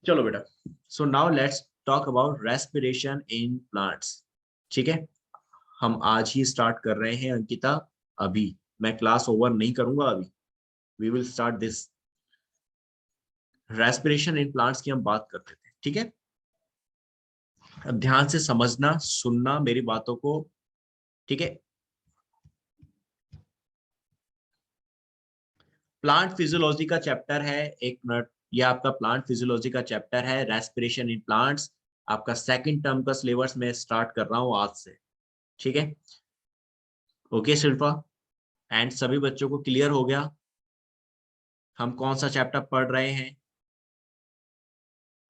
चलो बेटा, so now let's talk about respiration in plants. ठीक है, हम आज ही स्टार्ट कर रहे हैं अंकिता। अभी मैं क्लास ओवर नहीं करूंगा, अभी we will start this respiration in plants की हम बात करते थे। ठीक है, अब ध्यान से समझना, सुनना मेरी बातों को। ठीक है, प्लांट फिजियोलॉजी का चैप्टर है, एक मिनट, ये आपका प्लांट फिजियोलॉजी का चैप्टर है, रेस्पिरेशन इन प्लांट्स। आपका सेकंड टर्म का सिलेबस मैं स्टार्ट कर रहा हूं आज से। ठीक है, ओके शिल्पा, एंड सभी बच्चों को क्लियर हो गया हम कौन सा चैप्टर पढ़ रहे हैं?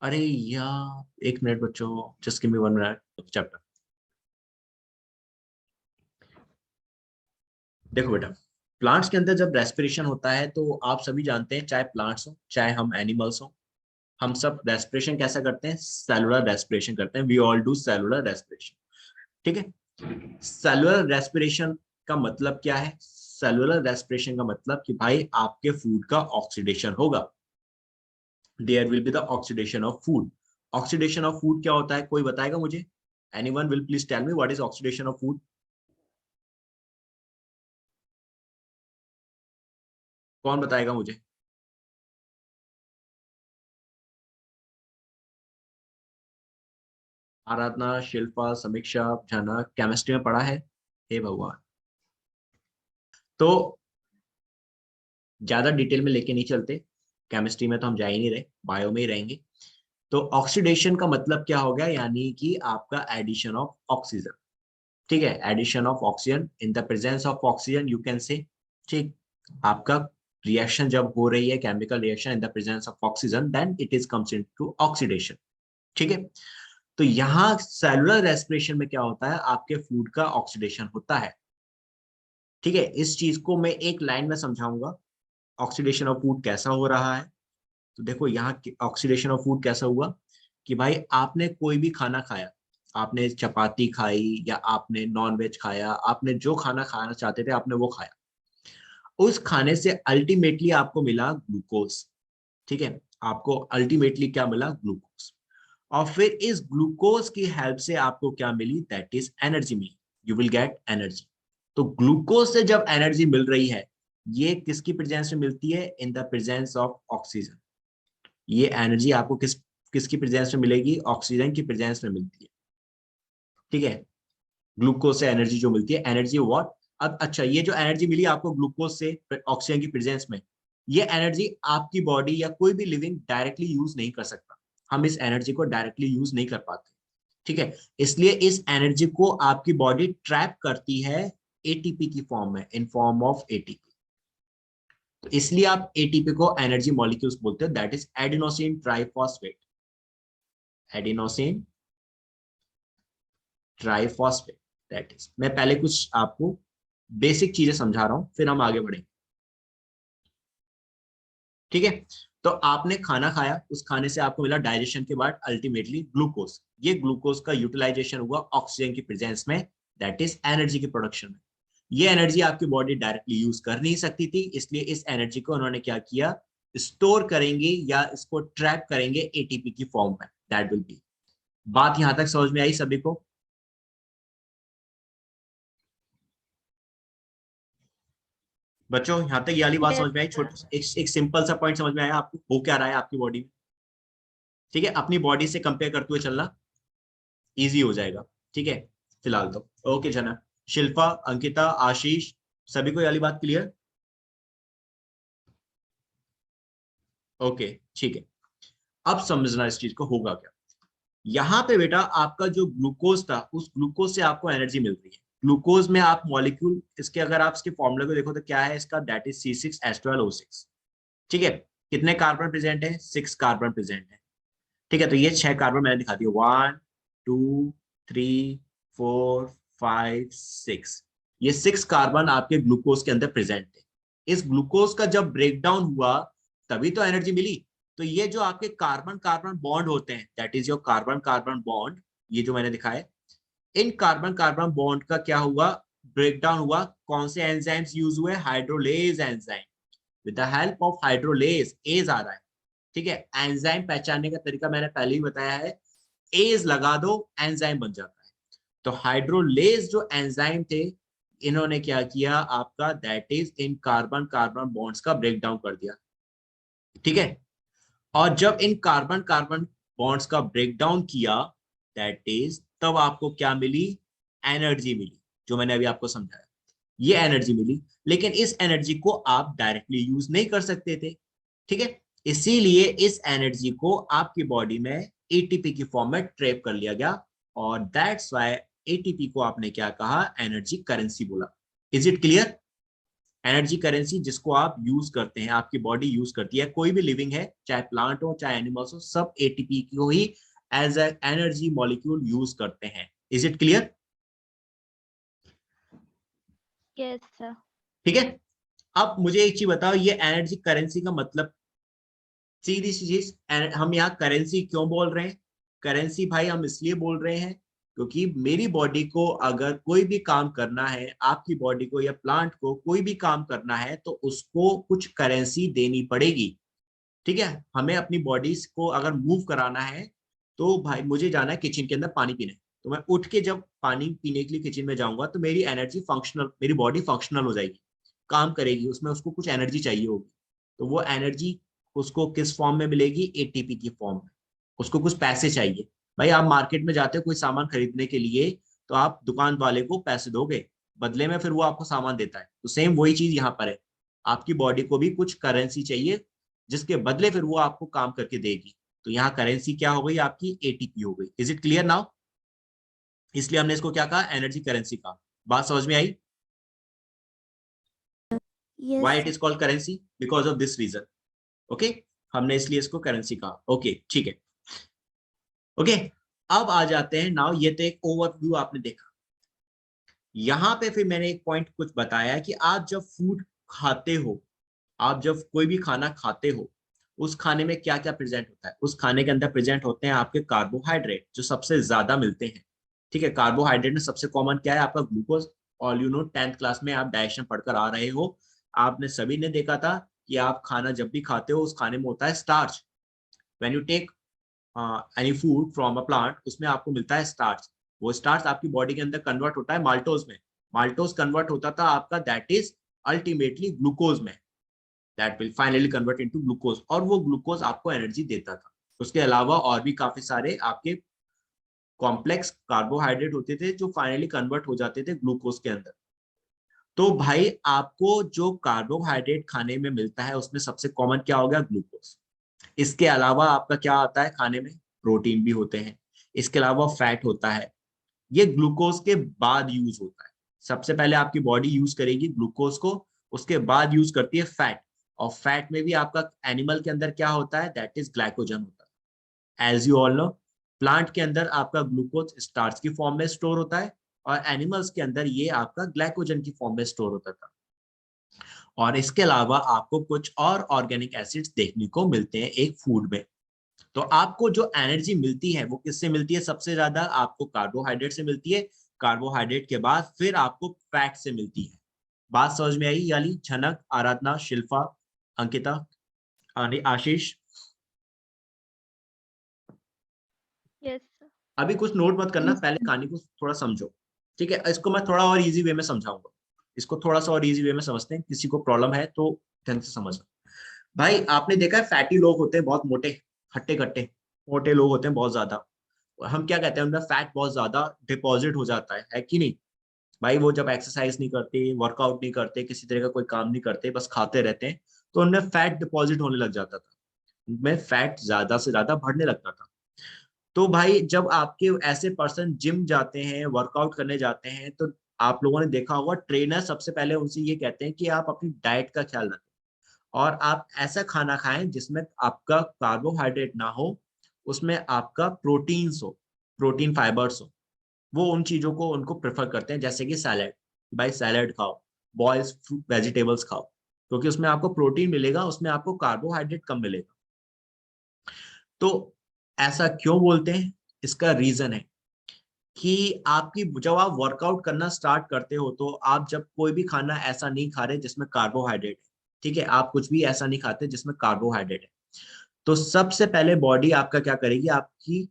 अरे यार एक मिनट बच्चों, just give me 1 minute. Chapter देखो बेटा, प्लांट्स के अंदर जब रेस्पिरेशन होता है तो आप सभी जानते हैं, चाहे प्लांट्स हो चाहे हम एनिमल्स हो, हम सब रेस्पिरेशन कैसा करते हैं? सेलुलर रेस्पिरेशन करते हैं। We all do cellular respiration. ठीक है, सेलुलर रेस्पिरेशन का मतलब क्या है? सेलुलर रेस्पिरेशन का मतलब कि भाई आपके फूड का ऑक्सीडेशन होगा। There will be the oxidation of food. Oxidation of food क्या होता है, कोई बताएगा मुझे? Anyone will please tell me what is oxidation of food? कौन बताएगा मुझे? आराधना, शिल्पा, समीक्षा, जना, केमिस्ट्री में पढ़ा है? हे भगवान। तो ज्यादा डिटेल में लेके नहीं चलते, केमिस्ट्री में तो हम जा ही नहीं रहे, बायो में ही रहेंगे। तो ऑक्सीडेशन का मतलब क्या हो गया? यानी कि आपका एडिशन ऑफ ऑक्सीजन। ठीक है, addition of oxygen in the presence of oxygen you can say. ठीक, आपका रिएक्शन जब हो रही है, chemical reaction in the presence of oxygen, then it is comes into oxidation. ठीक है, तो यहाँ सेलुलर रेस्पिरेशन में क्या होता है? आपके फूड का ऑक्सीडेशन होता है। ठीक है, इस चीज को मैं एक लाइन में समझाऊंगा, ऑक्सीडेशन ऑफ फूड कैसा हो रहा है। तो देखो यहाँ ऑक्सीडेशन ऑफ फूड कैसा हुआ कि भाई आपने कोई भी खाना खाया, आपने चपाती खाई या आपने नॉन वेज खाया, आपने जो खाना खाना चाहते थे आपने वो खाया, उस खाने से अल्टीमेटली आपको मिला ग्लूकोज। ठीक है, आपको अल्टीमेटली क्या मिला? ग्लूकोज। और फिर इस ग्लूकोज की हेल्प से आपको क्या मिली? दैट इज एनर्जी मिली। You will get energy. तो ग्लूकोज से जब एनर्जी मिल रही है, ये किसकी प्रेजेंस में मिलती है? इन द प्रेजेंस ऑफ ऑक्सीजन। ये एनर्जी आपको किसकी प्रेजेंस में मिलेगी? ऑक्सीजन की प्रेजेंस में मिलती है। ठीक है, ग्लूकोज से एनर्जी जो मिलती है, एनर्जी व्हाट? अब अच्छा, ये जो एनर्जी मिली आपको ग्लूकोज से ऑक्सीजन की प्रेजेंस में, ये एनर्जी आपकी बॉडी या कोई भी लिविंग डायरेक्टली यूज नहीं कर सकता। हम इस एनर्जी को डायरेक्टली यूज नहीं कर पाते। ठीक है, इसलिए इस एनर्जी को आपकी बॉडी ट्रैप करती है एटीपी की फॉर्म में, इन फॉर्म ऑफ एटीपी। तो इसलिए आप एटीपी को एनर्जी मॉलिक्यूल्स बोलते हैं, that is adenosine triphosphate. Adenosine triphosphate, that is. मैं पहले कुछ आपको बेसिक चीजें समझा रहा हूं, फिर हम आगे बढ़ेंगे। ठीक है, तो आपने खाना खाया, उस खाने से आपको मिला डाइजेशन के बाद अल्टीमेटली ग्लूकोज। ये ग्लूकोज का यूटिलाइजेशन हुआ ऑक्सीजन की प्रेजेंस में, दैट इज एनर्जी की प्रोडक्शन में। ये एनर्जी आपकी बॉडी डायरेक्टली यूज कर नहीं सकती थी, इसलिए इस एनर्जी को उन्होंने क्या किया? स्टोर करेंगे या इसको ट्रैप करेंगे एटीपी की फॉर्म में, दैट विल बी। बात यहां तक समझ में आई सभी को? बच्चों यहाँ तक ये वाली बात यस समझ में आई? सर। छोटा एक सिंपल सा पॉइंट समझ में आया आपको, हो क्या रहा है आपकी बॉडी में? ठीक है, अपनी बॉडी से कंपेयर करते हुए चलना इजी हो जाएगा। ठीक है, फिलहाल तो ओके जना, शिल्पा, अंकिता, आशीष, सभी को ये वाली बात क्लियर? ओके, ठीक है। अब समझना इस चीज को होगा क्या। यहाँ पे बेटा आपका जो ग्लूकोज था, उस ग्लूकोज से आपको एनर्जी मिल रही है। ग्लूकोज में आप मॉलिक्यूल इसके, अगर आप इसके फॉर्मूले को देखो तो क्या है इसका? That is C6H12O6। ठीक है, कितने कार्बन प्रेजेंट है? 6 कार्बन प्रेजेंट है। ठीक है, तो ये 6 कार्बन मैंने दिखा दिया, 1 2 3 4 5 6। ये 6 कार्बन आपके ग्लूकोज के अंदर प्रेजेंट है। इस ग्लूकोज का जब ब्रेकडाउन हुआ तभी तो एनर्जी मिली। तो ये जो आपके कार्बन कार्बन बॉन्ड होते हैं, that is your carbon carbon bond, ये जो मैंने दिखाया, इन कार्बन कार्बन बॉन्ड का क्या हुआ? ब्रेकडाउन हुआ। कौन से एंजाइम्स यूज हुए? Hydrolase enzyme. With the help of hydrolase, as आ रहा है। ठीक है, एंजाइम पहचानने का तरीका मैंने पहले ही बताया है, एज लगा दो एंजाइम बन जाता है। तो हाइड्रोलेज जो एंजाइम थे, इन्होंने क्या किया आपका, that is in carbon carbon bonds का ब्रेक डाउन कर दिया, ठीक है। और जब इन कार्बन कार्बन बॉन्ड्स का ब्रेक डाउन किया, दैट इज, तब आपको क्या मिली, एनर्जी मिली, जो मैंने अभी आपको समझाया, ये एनर्जी मिली। लेकिन इस एनर्जी को आप डायरेक्टली यूज नहीं कर सकते थे, ठीक है। इसीलिए इस एनर्जी को आपकी बॉडी में एटीपी की फॉर्म में ट्रैप कर लिया गया, और दैट्स व्हाई एटीपी को आपने क्या कहा, एनर्जी करेंसी बोला। Is it clear? Energy currency जिसको आप यूज करते हैं, आपकी बॉडी यूज करती है, कोई भी लिविंग है, चाहे प्लांट हो चाहे एनिमल्स हो, सब एटीपी को ही as a energy molecule use करते हैं। Is it clear? Yes sir. ठीक है। अब मुझे एक चीज बताओ, ये एनर्जी करेंसी का मतलब, सीधी सी चीज, हम यहाँ करेंसी क्यों बोल रहे हैं? करेंसी भाई हम इसलिए बोल रहे हैं क्योंकि मेरी बॉडी को अगर कोई भी काम करना है, आपकी बॉडी को या प्लांट को कोई भी काम करना है, तो उसको कुछ करेंसी देनी पड़ेगी, ठीक है। हमें अपनी बॉडीज को अगर मूव कराना है, तो भाई मुझे जाना है किचन के अंदर पानी पीने, तो मैं उठ के जब पानी पीने के लिए किचन में जाऊंगा, तो मेरी एनर्जी फंक्शनल, मेरी बॉडी फंक्शनल हो जाएगी, काम करेगी, उसमें उसको कुछ एनर्जी चाहिए होगी। तो वो एनर्जी उसको किस फॉर्म में मिलेगी, एटीपी की फॉर्म में। उसको कुछ पैसे चाहिए। भाई आप मार्केट में जाते हो कोई सामान खरीदने के लिए, तो आप दुकान वाले को पैसे दोगे, बदले में फिर वो आपको सामान देता है। तो सेम वही चीज यहाँ पर है, आपकी बॉडी को भी कुछ करेंसी चाहिए, जिसके बदले फिर वो आपको काम करके देगी। तो यहाँ करेंसी क्या हो गई, आपकी एटीपी हो गई। Is it clear now? इसलिए हमने इसको क्या कहा, एनर्जी करेंसी कहा। बात समझ में आई? Yes why it sir. Is called currency? Because of this reason. Okay, हमने इसलिए इसको करेंसी कहा। ओके ठीक है। ओके, अब आ जाते हैं नाउ, ये तो एक ओवरव्यू आपने देखा। यहाँ पे फिर मैंने एक पॉइंट कुछ बताया कि आप जब फूड खाते हो, आप जब कोई भी खाना खाते हो, उस खाने में क्या क्या प्रेजेंट होता है? उस खाने के अंदर प्रेजेंट होते हैं आपके कार्बोहाइड्रेट, जो सबसे ज्यादा मिलते हैं, ठीक है। कार्बोहाइड्रेट में सबसे कॉमन क्या है, आपका ग्लूकोज। और यू नो 10th क्लास में आप डाइजेशन पढ़कर आ रहे हो, आपने सभी ने देखा था कि आप खाना जब भी खाते हो, उस खाने में होता है starch. When you take any food from a plant, उसमें आपको मिलता है स्टार्च। वो स्टार्च आपकी बॉडी के अंदर कन्वर्ट होता है माल्टोज में, माल्टोज कन्वर्ट होता था आपका, दैट इज अल्टीमेटली ग्लूकोज में, that will finally convert into glucose, और वो ग्लूकोज आपको एनर्जी देता था। उसके अलावा और भी काफी सारे आपके कॉम्प्लेक्स कार्बोहाइड्रेट होते थे, जो फाइनली कन्वर्ट हो जाते थे ग्लूकोज के अंदर। तो भाई आपको जो कार्बोहाइड्रेट खाने में मिलता है, उसमें सबसे कॉमन क्या हो गया, ग्लूकोज। इसके अलावा आपका क्या आता है खाने में, प्रोटीन भी होते हैं, इसके अलावा फैट होता है। ये ग्लूकोज के बाद यूज होता है। सबसे पहले आपकी बॉडी यूज करेगी ग्लूकोज को, उसके बाद यूज करती है फैट। और फैट में भी आपका एनिमल के अंदर क्या होता है, दैट इज ग्लाइकोजन होता है। As you all know, plant के अंदर आपका ग्लूकोज स्टार्च की फॉर्म में स्टोर होता है, और एनिमल्स के अंदर ये आपका ग्लाइकोजन की फॉर्म में स्टोर होता था। और इसके अलावा आपको कुछ और ऑर्गेनिक एसिड्स देखने को मिलते हैं एक फूड में। तो आपको जो एनर्जी मिलती है वो किससे मिलती है, सबसे ज्यादा आपको कार्बोहाइड्रेट से मिलती है। कार्बोहाइड्रेट के बाद फिर आपको फैट से मिलती है। बात समझ में आई? यानी झनक, आराधना, शिल्पा, अंकिता, आशीष, यस सर। अभी कुछ नोट मत करना, पहले कहानी को थोड़ा समझो, ठीक है। इसको मैं थोड़ा और इजी वे में समझाऊंगा, इसको थोड़ा सा और इजी वे में समझते हैं, किसी को प्रॉब्लम है तो ढंग से समझना। भाई आपने देखा है फैटी लोग होते हैं बहुत मोटे, हट्टे कट्टे मोटे लोग होते हैं बहुत ज्यादा, हम क्या कहते हैं, उनमें फैट बहुत ज्यादा डिपॉजिट हो जाता है कि नहीं? भाई वो जब एक्सरसाइज नहीं करते, वर्कआउट नहीं करते, किसी तरह का कोई काम नहीं करते, बस खाते रहते हैं, तो उनमें फैट डिपॉजिट होने लग जाता था, उनमें फैट ज्यादा से ज्यादा बढ़ने लगता था। तो भाई जब आपके ऐसे पर्सन जिम जाते हैं, वर्कआउट करने जाते हैं, तो आप लोगों ने देखा होगा ट्रेनर सबसे पहले उनसे ये कहते हैं कि आप अपनी डाइट का ख्याल रखें, और आप ऐसा खाना खाएं जिसमें आपका कार्बोहाइड्रेट ना हो, उसमें आपका प्रोटीन्स हो, प्रोटीन फाइबर्स हो। वो उन चीजों को उनको प्रेफर करते हैं, जैसे कि सैलेड। भाई सैलेड खाओ, बॉयल्स फ्रूट वेजिटेबल्स खाओ, क्योंकि उसमें आपको प्रोटीन मिलेगा, उसमें आपको कार्बोहाइड्रेट कम मिलेगा। तो ऐसा क्यों बोलते हैं, इसका रीजन है कि आपकी, जब आप वर्कआउट करना स्टार्ट करते हो, तो आप जब कोई भी खाना ऐसा नहीं खा रहे जिसमें कार्बोहाइड्रेट है, ठीक है, आप कुछ भी ऐसा नहीं खाते जिसमें कार्बोहाइड्रेट है, तो सबसे पहले बॉडी आपका क्या करेगी, आपकी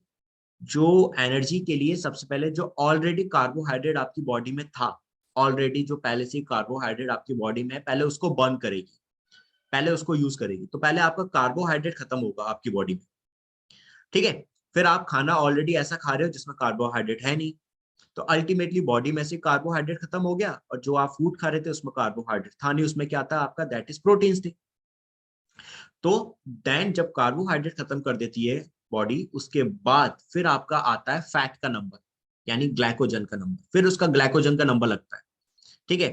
जो एनर्जी के लिए सबसे पहले जो ऑलरेडी कार्बोहाइड्रेट आपकी बॉडी में था, ऑलरेडी जो पहले से कार्बोहाइड्रेट आपकी बॉडी में है, पहले उसको बर्न करेगी, पहले उसको यूज करेगी। तो पहले आपका कार्बोहाइड्रेट खत्म होगा आपकी बॉडी में, ठीक है। फिर आप खाना ऑलरेडी ऐसा खा रहे हो जिसमें कार्बोहाइड्रेट है नहीं, तो अल्टीमेटली बॉडी में से कार्बोहाइड्रेट खत्म हो गया, और जो आप फूड खा रहे थे उसमें कार्बोहाइड्रेट था नहीं, उसमें क्या था आपका, दैट इज प्रोटीन्स थे। तो देन जब कार्बोहाइड्रेट खत्म कर देती है बॉडी, उसके बाद फिर आपका आता है फैट का नंबर, यानी ग्लाइकोजन का नंबर, फिर उसका ग्लाइकोजन का नंबर लगता है, ठीक है।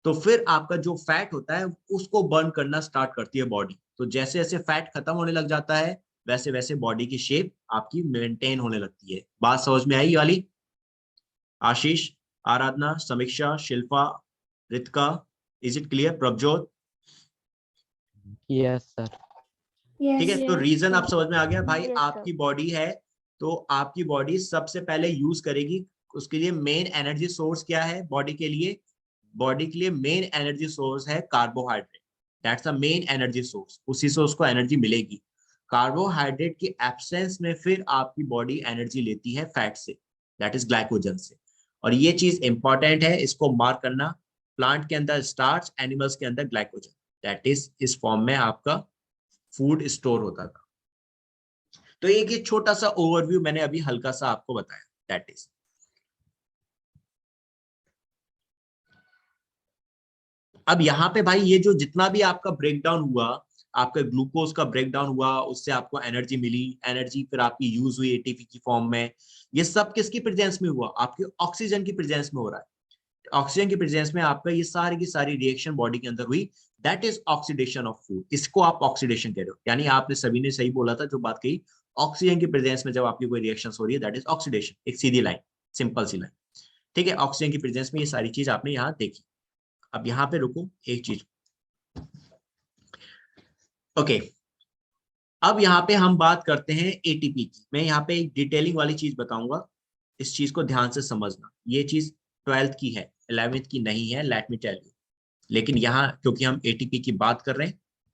तो फिर आपका जो फैट होता है उसको बर्न करना स्टार्ट करती है बॉडी। तो जैसे जैसे फैट खत्म होने लग जाता है, वैसे वैसे बॉडी की शेप आपकी मेंटेन होने लगती है। बात समझ में आई ये वाली? आशीष, आराधना, समीक्षा, Shilpa, Ritika, is it clear? Prabhjot, yes sir. ठीक है। तो Yes, रीजन आप sir. समझ में आ गया भाई, Yes, sir. आपकी बॉडी है तो आपकी बॉडी सबसे पहले यूज करेगी, उसके लिए मेन एनर्जी सोर्स क्या है बॉडी के लिए? बॉडी के लिए मेन एनर्जी सोर्स है carbohydrate, that's a main energy source, उसी से उसको एनर्जी मिलेगी। कार्बोहाइड्रेट की एब्सेंस में फिर आपकी बॉडी एनर्जी लेती है फैट से, दैट इज ग्लाइकोजन से। और ये चीज इंपॉर्टेंट है, इसको मार्क करना। प्लांट के अंदर स्टार्च, एनिमल्स के अंदर ग्लाइकोजन, दैट इज इस फॉर्म में आपका फूड स्टोर होता था। तो एक ये छोटा सा ओवरव्यू मैंने अभी हल्का सा आपको बताया, दैट इज। अब यहाँ पे भाई ये जो जितना भी आपका ब्रेकडाउन हुआ, आपका ग्लूकोज का ब्रेकडाउन हुआ, उससे आपको एनर्जी मिली, एनर्जी फिर आपकी यूज हुई एटीपी की फॉर्म में, ये सब किसकी प्रेजेंस में हुआ? आपके ऑक्सीजन की प्रेजेंस में हो रहा है। ऑक्सीजन की प्रेजेंस में आपका ये सारी की सारी रिएक्शन बॉडी के अंदर हुई, that is oxidation of food. इसको आप ऑक्सीडेशन कह रहे हो, यानी आपने सभी ने सही बोला था जो बात कही, ऑक्सीजन की प्रेजेंस में जब आपकी कोई रिएक्शन हो रही है दैट इज ऑक्सीडेशन। एक सीधी लाइन, सिंपल सी लाइन, ठीक है। ऑक्सीजन की प्रेजेंस में ये सारी चीज आपने यहाँ देखी। अब यहाँ पे रुको एक चीज, ओके। अब यहाँ पे हम बात करते हैं एटीपी की। मैं यहाँ पे एक डिटेलिंग वाली चीज बताऊंगा, इस चीज को ध्यान से समझना। ये चीज 12th की है, 11th की नहीं है, लेट मी टेल यू। लेकिन यहाँ क्योंकि हम एटीपी की बात कर रहे हैं